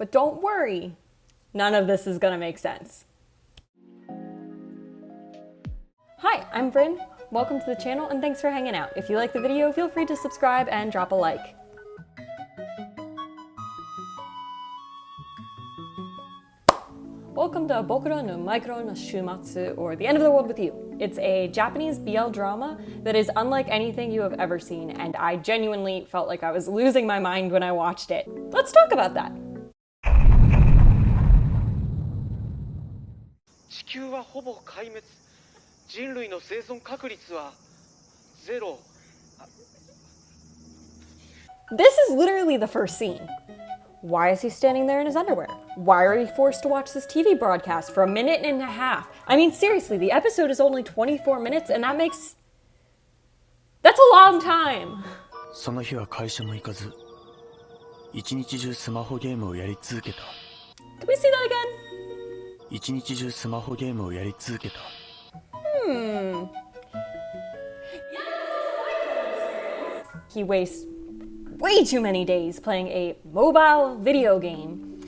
But don't worry, none of this is gonna make sense. Hi, I'm Bryn. Welcome to the channel and thanks for hanging out. If you like the video, feel free to subscribe and drop a like. Welcome to Bokura no Micro no Shuumatsu, or The End of the World with You. It's a Japanese BL drama that is unlike anything you have ever seen, and I genuinely felt like I was losing my mind when I watched it. Let's talk about that. This is literally the first scene. Why is he standing there in his underwear? Why are we forced to watch this TV broadcast for a minute and a half? I mean, seriously, the episode is only 24 minutes and that's a long time. その日は会社も行かず、一日中スマホゲームをやり続けた。Can we see that again? 一日中スマホゲームをやり続けた。He wastes way too many days playing a mobile video game.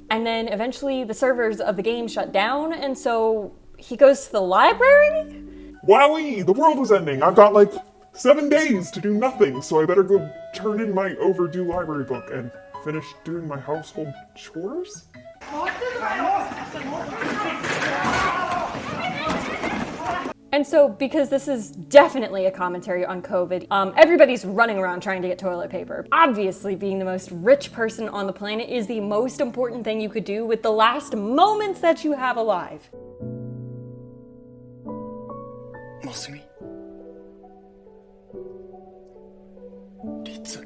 And then eventually the servers of the game shut down, and so he goes to the library? Wowie! The world is ending! I've got like 7 days to do nothing, so I better go turn in my overdue library book and finish doing my household chores? And so, because this is definitely a commentary on COVID, everybody's running around trying to get toilet paper. Obviously, being the most rich person on the planet is the most important thing you could do with the last moments that you have alive. Masumi? Ritsu?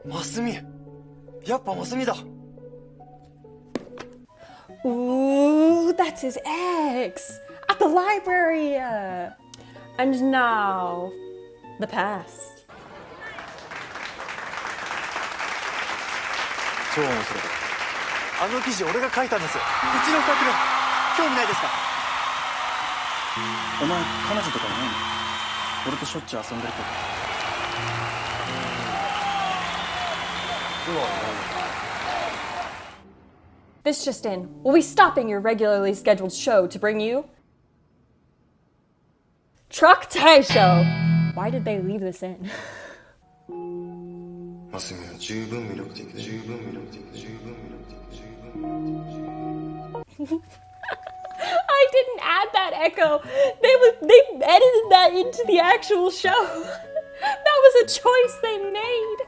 Masumi! やっぱMasumiだ! Ooh, that's his ex! At the library! And now, the past. 超面白い。あの記事俺が書いたんです。うちの作品、興味ないですか？お前、彼女とかいないの？俺としょっちゅう遊んでるけど。This just in. We'll be stopping your regularly scheduled show to bring you Truck Taisho. Why did they leave this in? I didn't add that echo. They edited that into the actual show. That was a choice they made.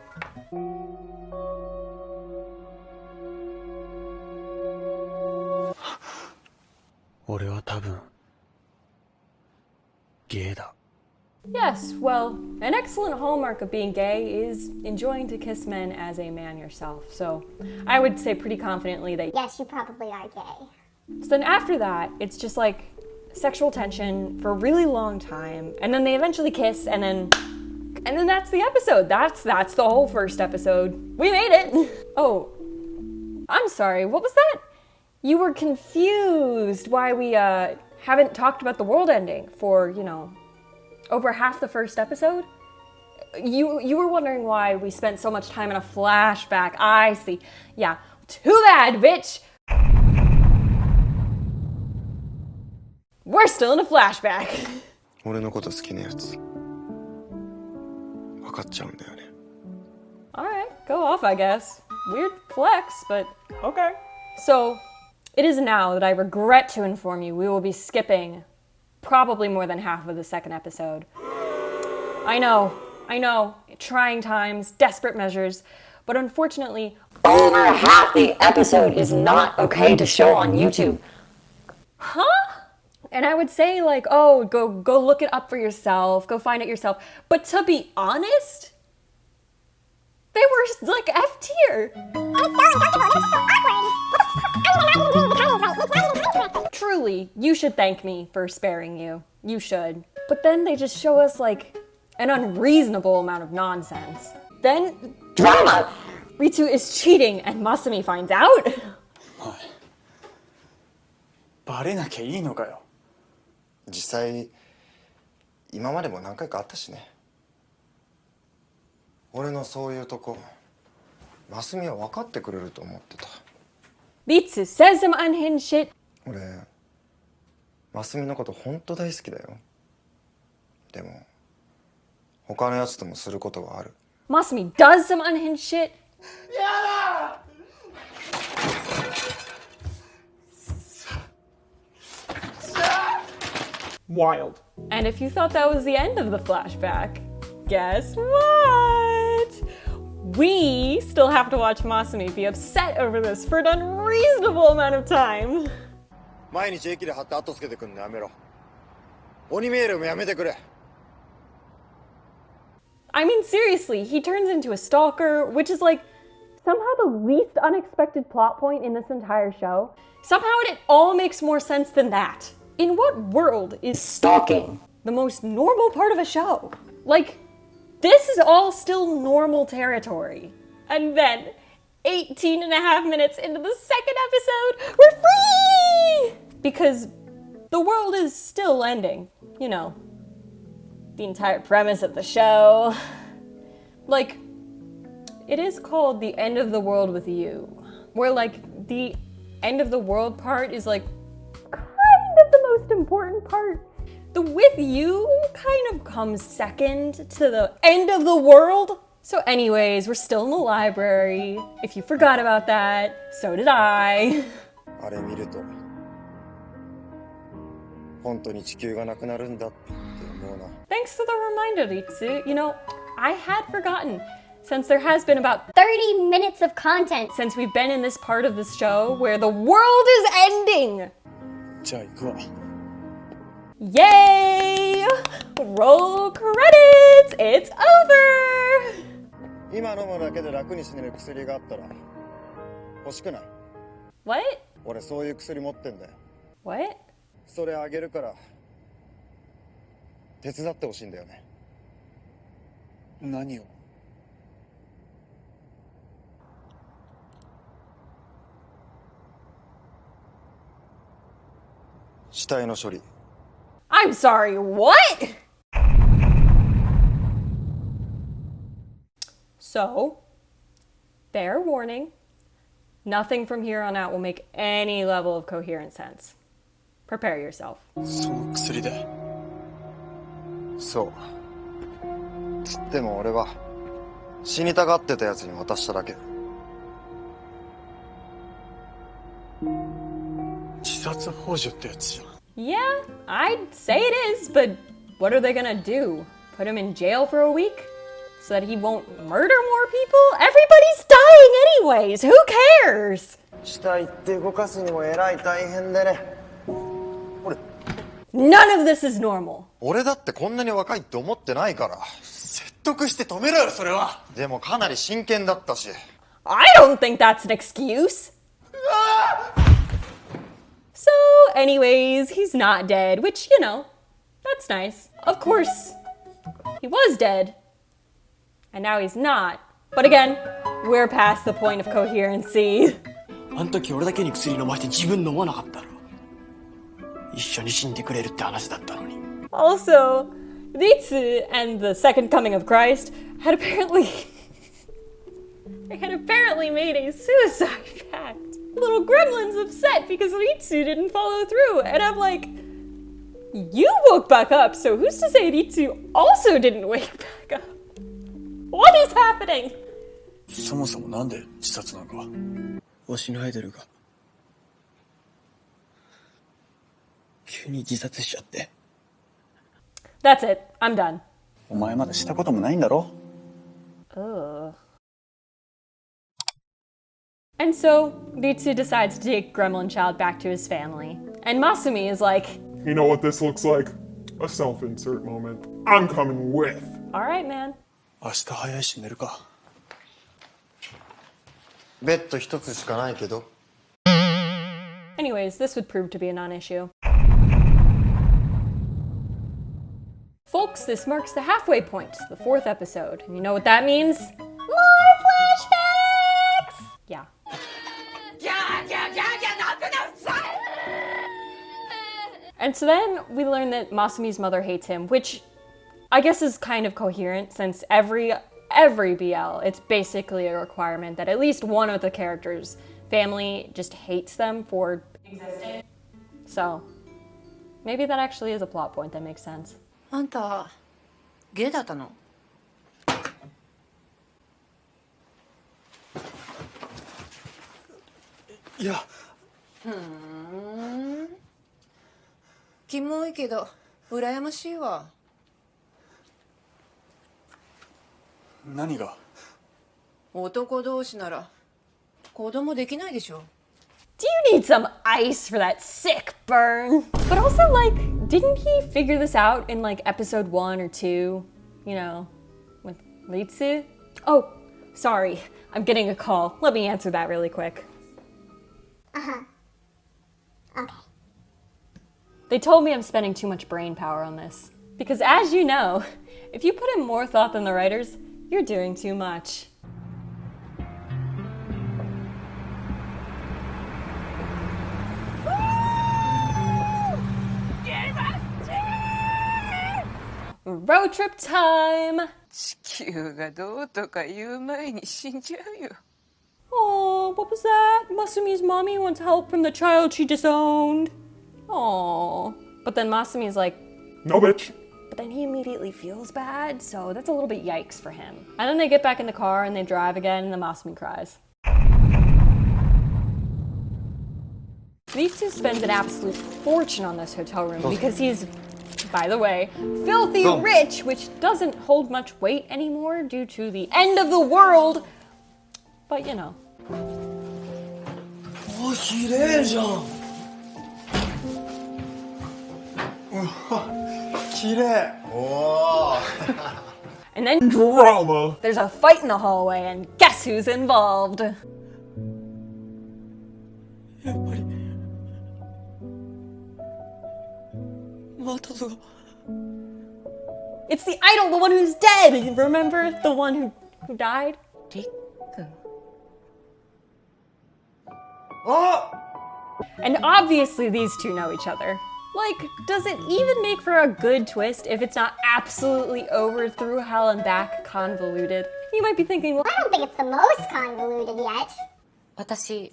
俺は多分ゲイだ。 Yes, well, an excellent hallmark of being gay is enjoying to kiss men as a man yourself. So I would say pretty confidently that yes, you probably are gay. So then after that, it's just like sexual tension for a really long time, and then they eventually kiss, and then that's the episode. That's the whole first episode. We made it. Oh, I'm sorry. What was that? You were confused why we haven't talked about the world ending for, you know, over half the first episode? You were wondering why we spent so much time in a flashback. I see. Yeah, too bad, bitch! We're still in a flashback. 俺のこと好きなやつ分かっちゃうんだよね。 Alright, go off, I guess. Weird flex, but okay. So, it is now that I regret to inform you we will be skipping probably more than half of the second episode. I know, trying times, desperate measures, but unfortunately, over half the episode is not okay to show on YouTube. Huh? And I would say like, oh, go look it up for yourself, go find it yourself. But to be honest, they were like F tier. Truly, you should thank me for sparing you. You should. But then they just show us like an unreasonable amount of nonsense. Then, drama! Ritsu is cheating and Masumi finds out. おい、バレなきゃいいのかよ。実際今までも何回かあったしね。俺のそういうとこマスミは分かってくれると思ってた。 Ritsu says some unhinged shit. 俺マスミのこと本当大好きだよ。でも他のやつともすることはある。 Masumi does some unhinged shit. Wild. And if you thought that was the end of the flashback, guess what? We still have to watch Masumi be upset over this for an unreasonable amount of time. 毎日駅で貼って後つけてくんのやめろ。鬼メールもやめてくれ。 I mean, seriously, he turns into a stalker, which is like somehow the least unexpected plot point in this entire show. Somehow it all makes more sense than that. In what world is stalking the most normal part of a show? Like, this is all still normal territory. And then, 18 and a half minutes into the second episode, we're free! Because the world is still ending, you know. The entire premise of the show. Like, it is called The End of the World with You, where like the end of the world part is like kind of the most important part. The with you kind of comes second to the end of the world. So anyways, we're still in the library. If you forgot about that, so did I. あれ見ると本当に地球がなくなるんだって思うな。 Thanks for the reminder, Ritsu. You know, I had forgotten, since there has been about 30 minutes of content since we've been in this part of this show where the world is ending. じゃあ行くわ。 Yay! Roll credits! It's over! 今飲むだけで楽に死ねる薬があったら欲しくない？ What? 俺そういう薬持ってんだよ。 What? それあげるから手伝ってほしいんだよね。何を？死体の処理。 I'm sorry, what? So, fair warning, nothing from here on out will make any level of coherent sense. Prepare yourself. その薬で。そう。つっても俺は死にたがってたやつに渡しただけ。自殺幇助ってやつじゃん。Yeah, I'd say it is, but what are they gonna do? Put him in jail for a week? So that he won't murder more people? Everybody's dying anyways! Who cares? 死体って動かすにもえらい大変でね。None of this is normal. 俺だってこんなに若いって思ってないから。説得して止めろよ、それは。でもかなり真剣だったし。 I don't think that's an excuse. So, anyways, he's not dead, which, you know, that's nice. Of course, he was dead. And now he's not. But again, we're past the point of coherency. あの時俺だけに薬飲まして自分飲まなかったろ。一緒に死んでくれるって話だったのに。 Also, Ritsu and the second coming of Christ had apparently made a suicide pact. Little gremlin's upset because Ritsu didn't follow through, and I'm like, you woke back up, so who's to say Ritsu also didn't wake back up? What is happening? そもそもなんで自殺なんか。推しのアイドルが急に自殺しちゃって。 That's it. I'm done. お前まだしたこともないんだろ。 Ugh. And so, Ritsu decides to take Gremlin Child back to his family. And Masumi is like, You know what this looks like? A self-insert moment. I'm coming with. alright, man. 明日早いし寝るか。ベッド一つしかないけど。 Anyways, this would prove to be a non-issue. Folks, this marks the halfway point, the 4th episode. And you know what that means? More flashbacks! Yeah. And so then we learn that Masumi's mother hates him, which I guess is kind of coherent since every every BL, it's basically a requirement that at least one of the characters' family just hates them for existing. So, maybe that actually is a plot point that makes sense. あんたゲイだったの？いや、キモいけど羨ましいわ。何が？男同士なら子供できないでしょ。 Do you need some ice for that sick burn? But also, like, didn't he figure this out in, like, episode 1 or 2? You know, with Ritsu? Oh, sorry. I'm getting a call. Let me answer that really quick. Okay. They told me I'm spending too much brain power on this. Because as you know, if you put in more thought than the writers, you're doing too much. Road trip time! 地球がどうとか言う前に死んじゃうよ。 Oh, what was that? Masumi's mommy wants help from the child she disowned. Oh. But then Masumi's like, No, bitch. but then he immediately feels bad, so that's a little bit yikes for him. And then they get back in the car and they drive again, and then Masumi cries. These two spends an absolute fortune on this hotel room because he's, by the way, filthy rich, which doesn't hold much weight anymore due to the end of the world. But you know. お、綺麗じゃん。うわ、綺麗。おー。 And then Drama. there's a fight in the hallway, and guess who's involved? やっぱり。またぞ。 It's the idol, the one who's dead! Remember? The one who died? りっくん。 あ！ And obviously these two know each other. Like, does it even make for a good twist if it's not absolutely over through hell and back convoluted? You might be thinking, well, I don't think it's the most convoluted yet. 私、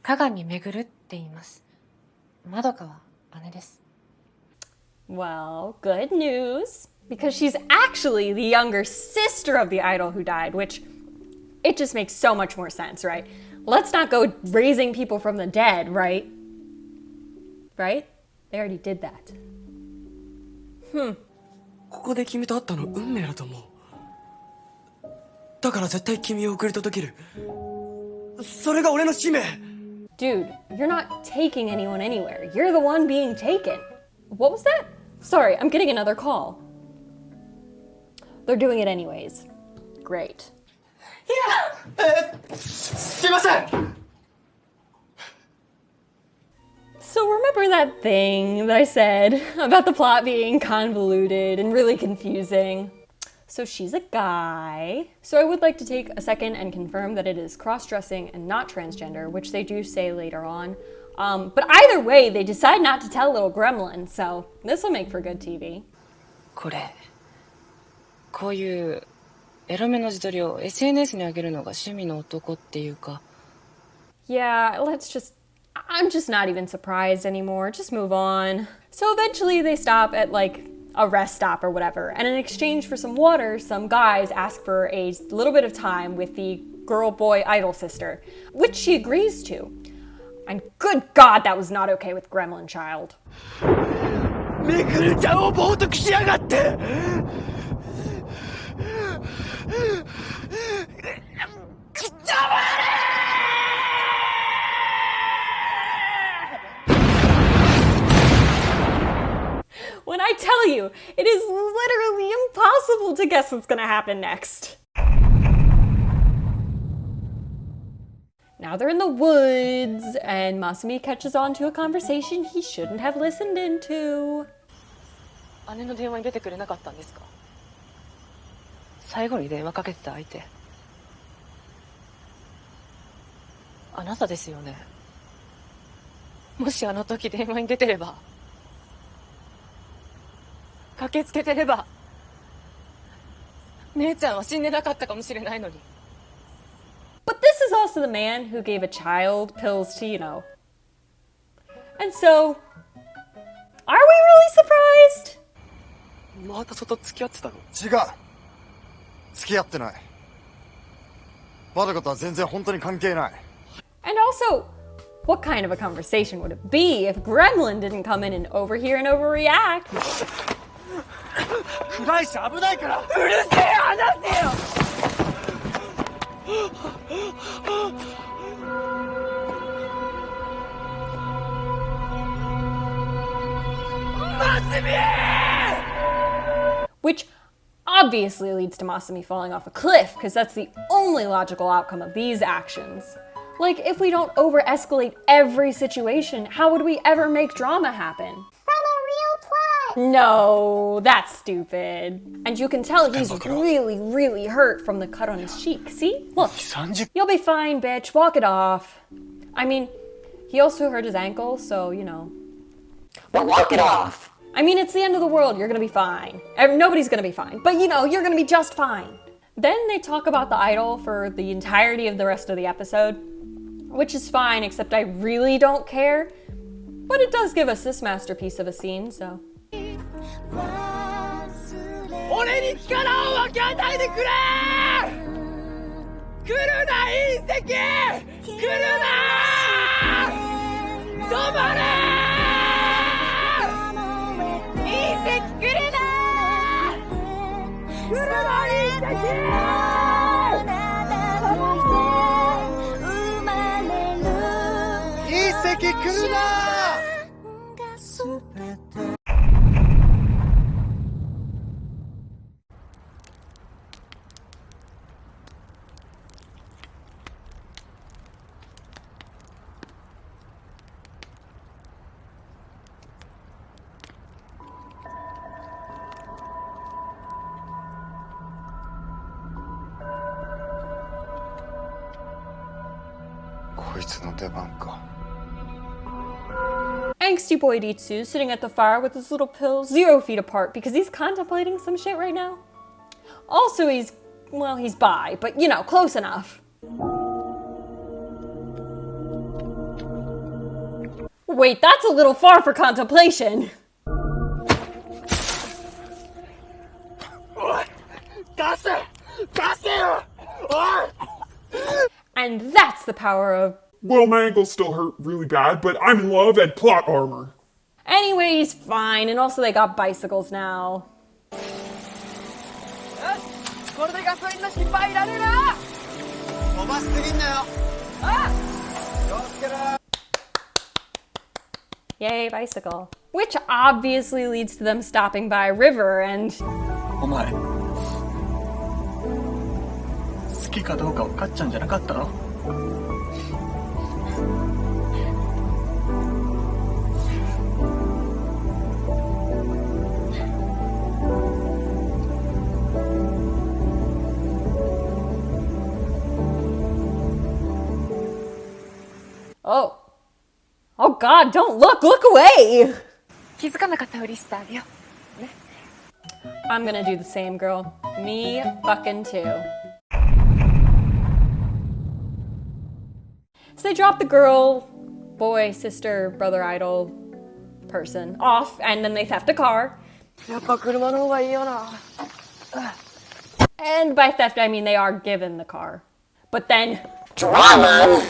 鏡めぐるって言います。まどかは姉です。 well, good news. Because she's actually the younger sister of the idol who died, which, it just makes so much more sense, right? Let's not go raising people from the dead, right? Right? They already did that. ここで君と会ったの運命だと思う。だから絶対君を送り届ける。それが俺の使命。 Dude, you're not taking anyone anywhere. You're the one being taken. What was that? Sorry, I'm getting another call. They're doing it anyways. Great. すいません。 So remember that thing that I said about the plot being convoluted and really confusing? So she's a guy. So I would like to take a second and confirm that it is cross-dressing and not transgender, which they do say later on. But either way, they decide not to tell little gremlin, so this will make for good TV. これ、こういうエロめの自撮りを SNS に上げるのが趣味の男っていうか。 Yeah, I'm just not even surprised anymore. Just move on. So eventually they stop at like a rest stop or whatever. And in exchange for some water, some guys ask for a little bit of time with the girl-boy idol sister, which she agrees to. And good God, that was not okay with Gremlin Child. めぐるちゃんを冒涜しやがって。 When I tell you, it is literally impossible to guess what's gonna happen next. Now they're in the woods, and Masumi catches on to a conversation he shouldn't have listened into. 姉の電話に出てくれなかったんですか？最後に電話かけてた相手。あなたですよね。もしあの時電話に出てれば。 駆けつけてれば姉ちゃんは死んでなかったかもしれないのに。 But this is also the man who gave a child pills to, And so, are we really surprised? また外付き合ってたの？違う。付き合ってない。まだことは全然本当に関係ない。 And also, what kind of a conversation would it be if Gremlin didn't come in and overhear and overreact? 暗いし危ないから。うるせえ、話せよ。Which obviously leads to Masumi falling off a cliff, because that's the only logical outcome of these actions. Like, if we don't over-escalate every situation, how would we ever make drama happen? From a real plot! No, that's stupid. And you can tell he's really, really hurt from the cut on his cheek. See? Look. You'll be fine, bitch. Walk it off. I mean, he also hurt his ankle, so, But walk it off. I mean, it's the end of the world. You're gonna be fine. Nobody's gonna be fine. But, you're gonna be just fine. Then they talk about the idol for the entirety of the rest of the episode, which is fine, except I really don't care. But it does give us this masterpiece of a scene, so. 俺に力を分け与えてくれ。来るな隕石。来るな。止まれ。隕石来るな。来るな隕石。隕石来るな。こいつの出番か。 Angsty boy Ritsu sitting at the fire with his little pill 0 feet apart because he's contemplating some shit right now. Also, he's bi, but close enough. Wait, that's a little far for contemplation. And that's the power of... Well, my ankles still hurt really bad, but I'm in love and plot armor. Anyway, he's fine, and also they got bicycles now. これでガソリンの心配いらねえな。飛ばしすぎんなよ。あ、気をつけろ。 Yay, bicycle. Which obviously leads to them stopping by a river and... お前好きかどうか分かっちゃうんじゃなかったの？Oh. Oh god, don't look! Look away! 気づかなかったふりしてあげよう。ね。I'm gonna do the same, girl. Me fucking too. So they drop the girl, boy, sister, brother, idol, person off, and then they theft a car. やっぱ車の方がいいよな。And by theft, I mean they are given the car. But then, drama!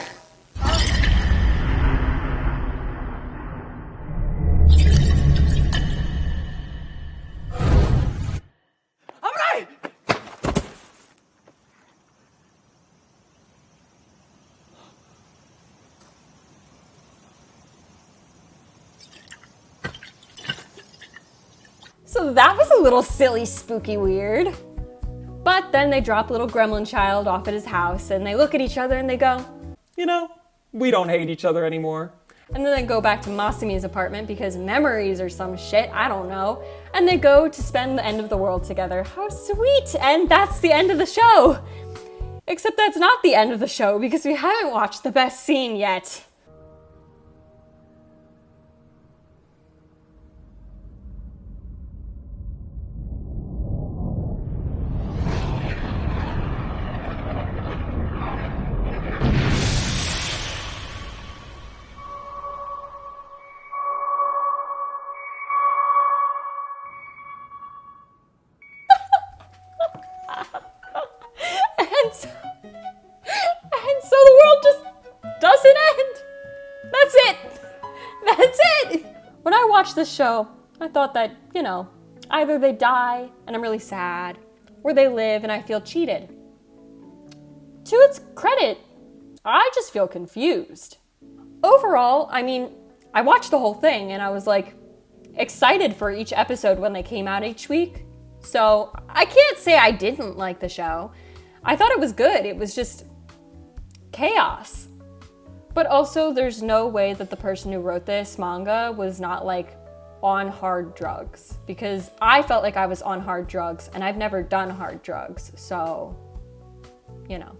So that was a little silly, spooky, weird. But then they drop little gremlin child off at his house and they look at each other and they go, We don't hate each other anymore. and then they go back to Masumi's apartment because memories or some shit, I don't know. And they go to spend the end of the world together. How sweet! And that's the end of the show! Except that's not the end of the show because we haven't watched the best scene yet. watch this show, I thought that, you know, either they die and I'm really sad, or they live and I feel cheated. To its credit, I just feel confused. Overall, I mean, I watched the whole thing and I was like excited for each episode when they came out each week. So I can't say I didn't like the show. I thought it was good. It was just chaos. But also, there's no way that the person who wrote this manga was not like on hard drugs, because I felt like I was on hard drugs and I've never done hard drugs. So, you know.